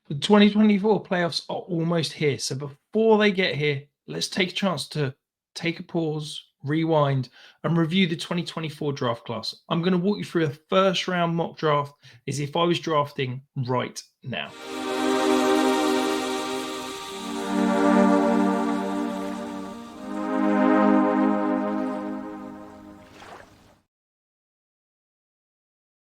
The 2024 playoffs are almost here. So before they get here, let's take a chance to take a pause, rewind, and review the 2024 draft class. I'm going to walk you through a first round mock draft as if I was drafting right now.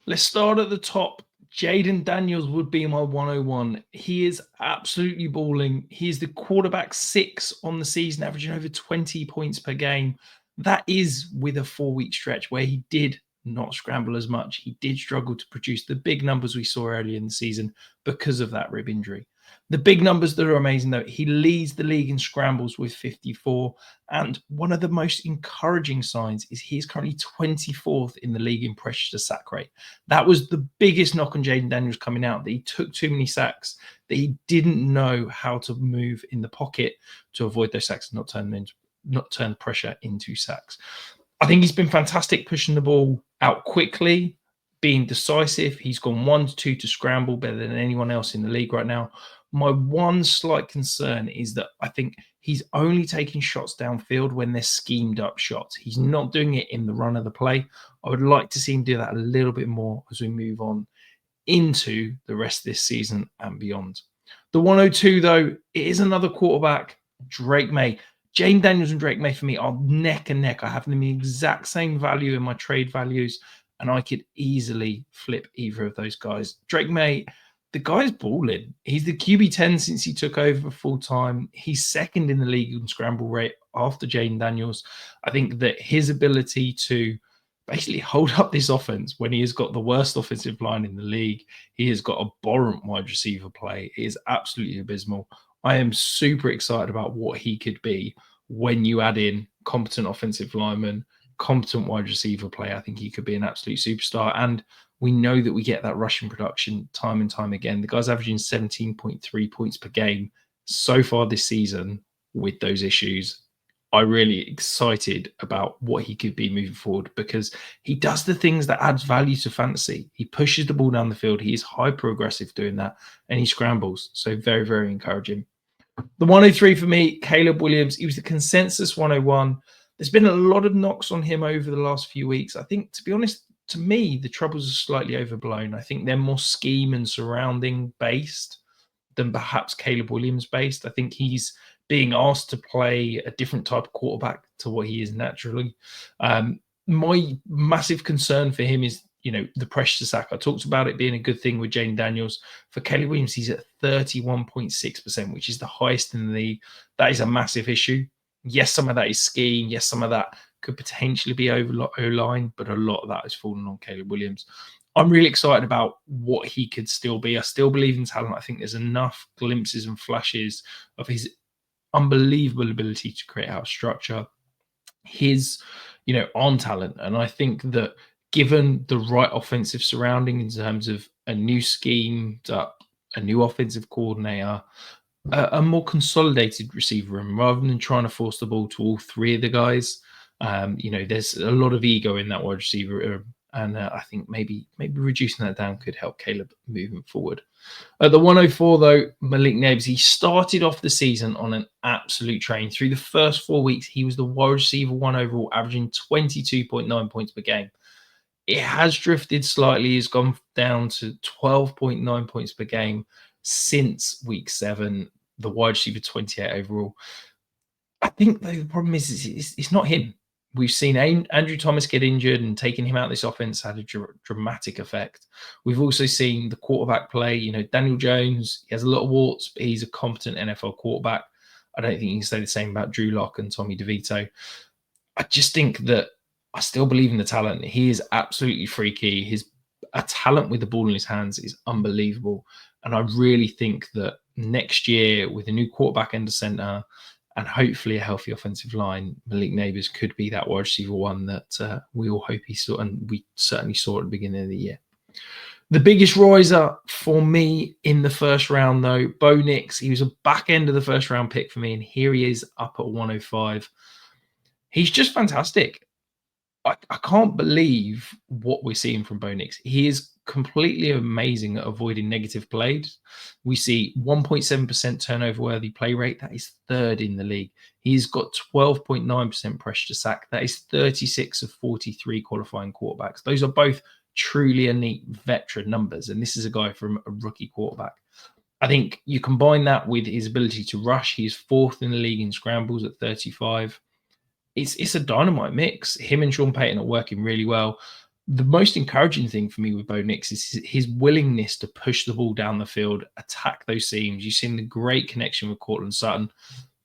Let's start at the top. Jayden Daniels would be my 101. He is absolutely balling. He is the quarterback 6 on the season, averaging over 20 points per game. That is with a 4-week stretch where he did not scramble as much. He did struggle to produce the big numbers we saw earlier in the season because of that rib injury. The big numbers that are amazing, though, he leads the league in scrambles with 54. And one of the most encouraging signs is he is currently 24th in the league in pressure to sack rate. That was the biggest knock on Jayden Daniels coming out, that he took too many sacks, that he didn't know how to move in the pocket to avoid those sacks and not turn pressure into sacks. I think he's been fantastic pushing the ball out quickly, being decisive. He's gone 1-2 to scramble, better than anyone else in the league right now. My one slight concern is that I think he's only taking shots downfield when they're schemed up shots. He's not doing it in the run of the play. I would like to see him do that a little bit more as we move on into the rest of this season and beyond. The 102, though, it is another quarterback, Drake Maye. Jayden Daniels and Drake Maye for me are neck and neck. I have them the exact same value in my trade values, and I could easily flip either of those guys. Drake Maye, the guy's balling. He's the QB10 since he took over full time. He's second in the league in scramble rate after Jayden Daniels. I think that his ability to basically hold up this offense when he has got the worst offensive line in the league, he has got abhorrent wide receiver play. It is absolutely abysmal. I am super excited about what he could be when you add in competent offensive lineman, competent wide receiver play. I think he could be an absolute superstar. And we know that we get that rushing production time and time again. The guy's averaging 17.3 points per game so far this season with those issues. I'm really excited about what he could be moving forward because he does the things that adds value to fantasy. He pushes the ball down the field. He is hyper-aggressive doing that, and he scrambles. So very, very encouraging. The 103 for me, Caleb Williams. He was the consensus 101. There's been a lot of knocks on him over the last few weeks. I think, to be honest, to me, the troubles are slightly overblown. I think they're more scheme and surrounding based than perhaps Caleb Williams based. I think he's being asked to play a different type of quarterback to what he is naturally. My massive concern for him is, the pressure to sack. I talked about it being a good thing with Jayden Daniels. For Caleb Williams, he's at 31.6%, which is the highest in the league. That is a massive issue. Yes, some of that is scheme. Yes, some of that could potentially be O-line, but a lot of that is falling on Caleb Williams. I'm really excited about what he could still be. I still believe in talent. I think there's enough glimpses and flashes of his unbelievable ability to create out structure, his, arm talent. And I think that given the right offensive surrounding in terms of a new scheme, a new offensive coordinator, a more consolidated receiver room, rather than trying to force the ball to all three of the guys, there's a lot of ego in that wide receiver room. And I think maybe reducing that down could help Caleb moving forward. At the 104, though, Malik Nabers, he started off the season on an absolute train. Through the first 4 weeks, he was the wide receiver 1 overall, averaging 22.9 points per game. It has drifted slightly. He's gone down to 12.9 points per game since week 7, the wide receiver 28 overall. I think the problem is it's not him. We've seen Andrew Thomas get injured, and taking him out of this offense had a dramatic effect. We've also seen the quarterback play. Daniel Jones, he has a lot of warts, but he's a competent NFL quarterback. I don't think you can say the same about Drew Lock and Tommy DeVito. I just think that I still believe in the talent. He is absolutely freaky. His talent with the ball in his hands is unbelievable. And I really think that next year, with a new quarterback and a center, and hopefully a healthy offensive line, Malik Nabers could be that wide receiver 1 that we all hope he saw, and we certainly saw at the beginning of the year. The biggest riser for me in the first round, though, Bo Nix. He was a back end of the first round pick for me, and here he is up at 105. He's just fantastic. I can't believe what we're seeing from Bo Nix. He is completely amazing at avoiding negative plays. We see 1.7% turnover worthy play rate. That is third in the league. He's got 12.9% pressure to sack. That is 36 of 43 qualifying quarterbacks. Those are both truly elite veteran numbers. And this is a guy from a rookie quarterback. I think you combine that with his ability to rush. He's fourth in the league in scrambles at 35. It's a dynamite mix. Him and Sean Payton are working really well. The most encouraging thing for me with Bo Nix is his willingness to push the ball down the field, attack those seams. You've seen the great connection with Cortland Sutton.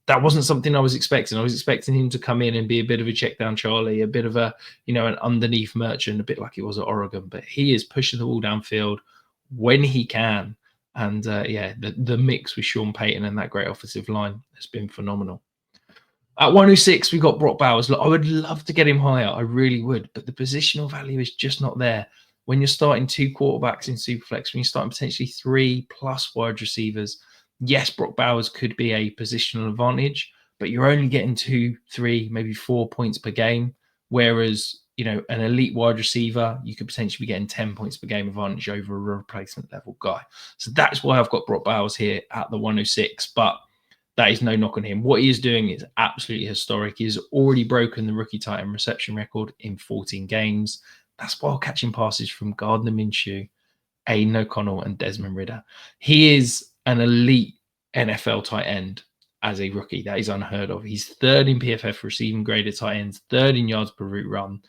That wasn't something I was expecting. I was expecting him to come in and be a bit of a check down Charlie, a bit of a, an underneath merchant, a bit like he was at Oregon. But he is pushing the ball downfield when he can. And the mix with Sean Payton and that great offensive line has been phenomenal. At 106, we got Brock Bowers. Look, I would love to get him higher. I really would. But the positional value is just not there. When you're starting two quarterbacks in Superflex, when you're starting potentially 3+ wide receivers, yes, Brock Bowers could be a positional advantage, but you're only getting 2, 3, maybe 4 points per game. Whereas, an elite wide receiver, you could potentially be getting 10 points per game advantage over a replacement level guy. So that's why I've got Brock Bowers here at the 106. But that is no knock on him. What he is doing is absolutely historic. He has already broken the rookie tight end reception record in 14 games. That's while catching passes from Gardner Minshew, Aiden O'Connell, and Desmond Ridder. He is an elite NFL tight end as a rookie. That is unheard of. He's third in PFF receiving graded tight ends, third in yards per route run.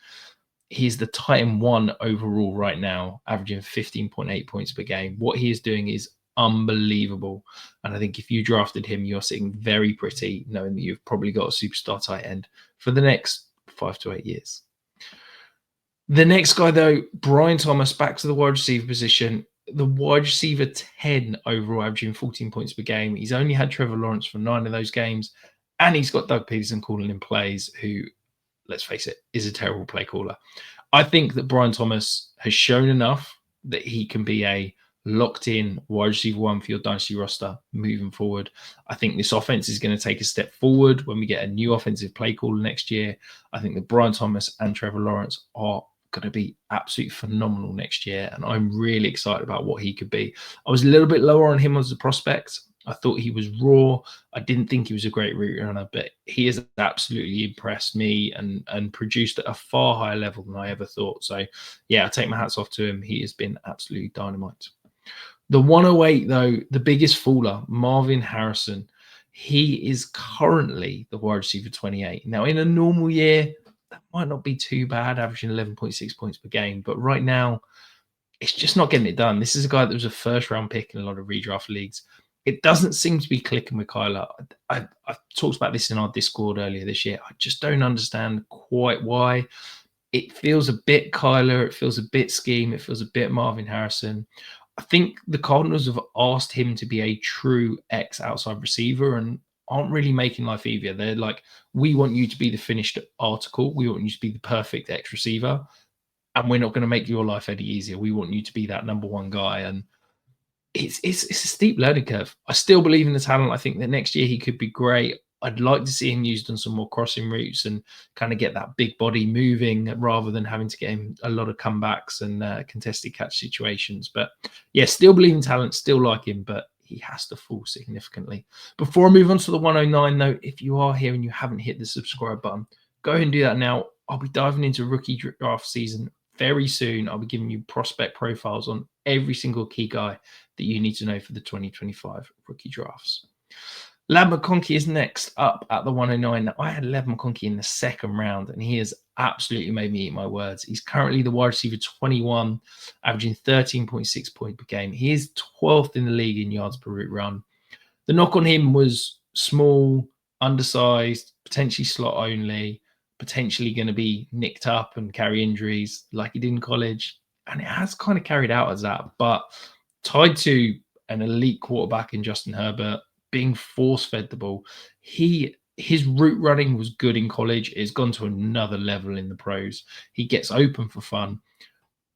He's the tight end 1 overall right now, averaging 15.8 points per game. What he is doing is unbelievable. And I think if you drafted him, you're sitting very pretty, knowing that you've probably got a superstar tight end for the next 5 to 8 years. The next guy, though, Brian Thomas, back to the wide receiver position. The wide receiver 10 overall, averaging 14 points per game. He's only had Trevor Lawrence for 9 of those games. And he's got Doug Peterson calling in plays, who, let's face it, is a terrible play caller. I think that Brian Thomas has shown enough that he can be a locked-in wide receiver 1 for your dynasty roster moving forward. I think this offense is going to take a step forward when we get a new offensive play caller next year. I think that Brian Thomas and Trevor Lawrence are going to be absolutely phenomenal next year, and I'm really excited about what he could be. I was a little bit lower on him as a prospect. I thought he was raw. I didn't think he was a great route runner, but he has absolutely impressed me and produced at a far higher level than I ever thought. So, yeah, I take my hats off to him. He has been absolutely dynamite. The 108, though, the biggest faller, Marvin Harrison. He is currently the wide receiver 28. Now, in a normal year, that might not be too bad, averaging 11.6 points per game. But right now, it's just not getting it done. This is a guy that was a first-round pick in a lot of redraft leagues. It doesn't seem to be clicking with Kyler. I talked about this in our Discord earlier this year. I just don't understand quite why. It feels a bit Kyler. It feels a bit scheme. It feels a bit Marvin Harrison. I think the Cardinals have asked him to be a true X outside receiver and aren't really making life easier. They're like, we want you to be the finished article. We want you to be the perfect X receiver. And we're not going to make your life any easier. We want you to be that number 1 guy. And it's a steep learning curve. I still believe in the talent. I think that next year he could be great. I'd like to see him used on some more crossing routes and kind of get that big body moving rather than having to get him a lot of comebacks and contested catch situations. But yeah, still believe in talent, still like him, but he has to fall significantly. Before I move on to the 109, though, if you are here and you haven't hit the subscribe button, go ahead and do that now. I'll be diving into rookie draft season very soon. I'll be giving you prospect profiles on every single key guy that you need to know for the 2025 rookie drafts. Lad McConkey is next up at the 109. Now, I had Lad McConkey in the second round, and he has absolutely made me eat my words. He's currently the wide receiver 21, averaging 13.6 points per game. He is 12th in the league in yards per route run. The knock on him was small, undersized, potentially slot only, potentially going to be nicked up and carry injuries like he did in college. And it has kind of carried out as that, but tied to an elite quarterback in Justin Herbert, being force-fed the ball. His route running was good in college. It's gone to another level in the pros. He gets open for fun.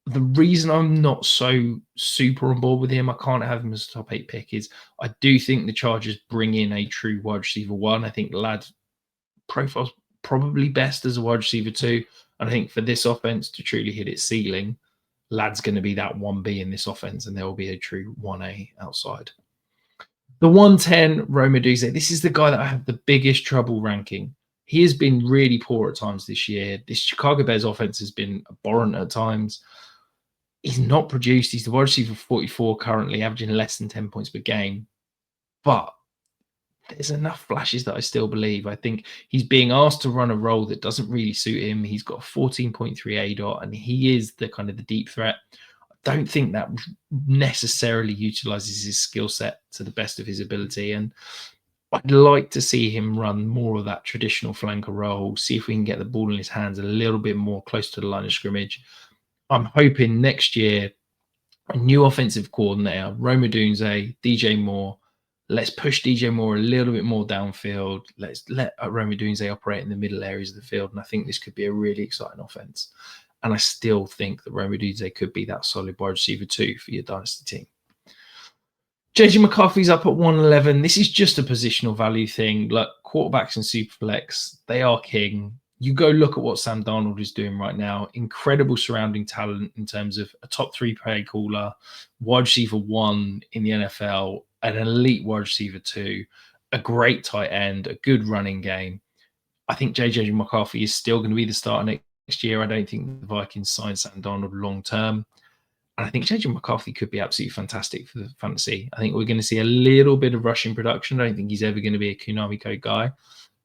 The reason I'm not so super on board with him, I can't have him as a top 8 pick, is I do think the Chargers bring in a true wide receiver 1. I think Lad profile's probably best as a wide receiver 2. And I think for this offense to truly hit its ceiling, lad's going to be that 1B in this offense, and there will be a true 1A outside. The 110, Odunze. This is the guy that I have the biggest trouble ranking. He has been really poor at times this year. This Chicago Bears offense has been abhorrent at times. He's not produced. He's the wide receiver 44 currently, averaging less than 10 points per game. But there's enough flashes that I still believe. I think he's being asked to run a role that doesn't really suit him. He's got a 14.3 ADOT, and he is the kind of the deep threat. I don't think that necessarily utilizes his skill set to the best of his ability. And I'd like to see him run more of that traditional flanker role, see if we can get the ball in his hands a little bit more close to the line of scrimmage. I'm hoping next year, a new offensive coordinator, Odunze, DJ Moore. Let's push DJ Moore a little bit more downfield. Let's let Odunze operate in the middle areas of the field. And I think this could be a really exciting offense. And I still think that Odunze could be that solid wide receiver 2 for your dynasty team. JJ McCarthy's up at 111. This is just a positional value thing. Like quarterbacks and Superflex, they are king. You go look at what Sam Darnold is doing right now. Incredible surrounding talent in terms of a top 3 play caller, wide receiver 1 in the NFL, an elite wide receiver 2, a great tight end, a good running game. I think JJ McCarthy is still going to be the starter next year. I don't think the Vikings sign Sam Darnold long term. And I think JJ McCarthy could be absolutely fantastic for the fantasy. I think we're going to see a little bit of rushing production. I don't think he's ever going to be a Konami Code guy,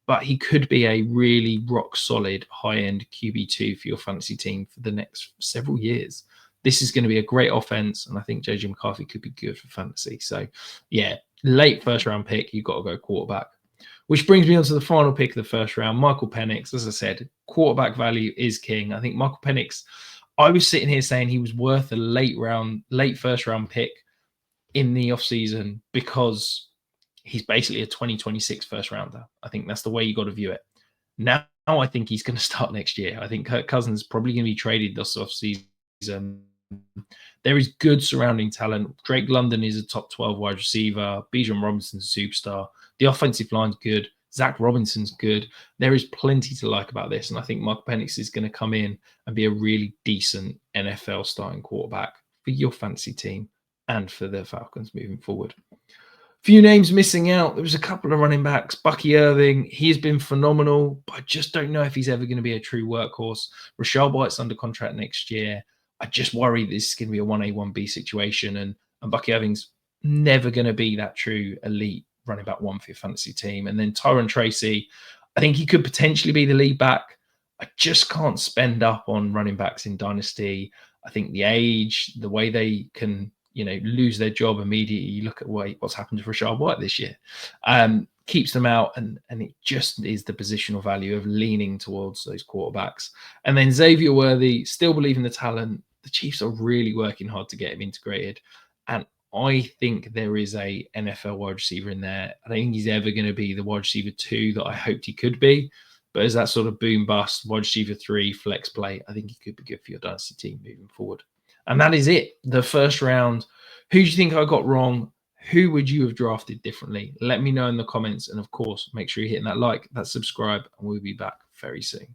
but he could be a really rock solid high-end QB2 for your fantasy team for the next several years. This is going to be a great offense, and I think JJ McCarthy could be good for fantasy. So, yeah, late first-round pick, you've got to go quarterback. Which brings me on to the final pick of the first round, Michael Penix. As I said, quarterback value is king. I think Michael Penix, I was sitting here saying he was worth a late first-round pick in the offseason because he's basically a 2026 first rounder. I think that's the way you got to view it. Now I think he's going to start next year. I think Kirk Cousins is probably going to be traded this offseason. There is good surrounding talent. Drake London is a top 12 wide receiver. Bijan Robinson's a superstar. The offensive line's good. Zach Robinson's good. There is plenty to like about this. And I think Michael Penix is going to come in and be a really decent NFL starting quarterback for your fantasy team and for the Falcons moving forward. Few names missing out. There was a couple of running backs. Bucky Irving, he has been phenomenal, but I just don't know if he's ever going to be a true workhorse. Rashad White's under contract next year. I just worry this is going to be a 1A, 1B situation, and Bucky Irving's never going to be that true elite running back 1 for your fantasy team. And then Tyron Tracy, I think he could potentially be the lead back. I just can't spend up on running backs in Dynasty. I think the age, the way they can lose their job immediately. You look at what's happened to Rashad White this year. Keeps them out, and it just is the positional value of leaning towards those quarterbacks. And then Xavier Worthy, still believe in the talent. The Chiefs are really working hard to get him integrated. And I think there is a NFL wide receiver in there. I don't think he's ever going to be the wide receiver 2 that I hoped he could be. But as that sort of boom bust, wide receiver 3, flex play, I think he could be good for your dynasty team moving forward. And that is it. The first round. Who do you think I got wrong? Who would you have drafted differently? Let me know in the comments. And of course, make sure you're hitting that like, that subscribe, and we'll be back very soon.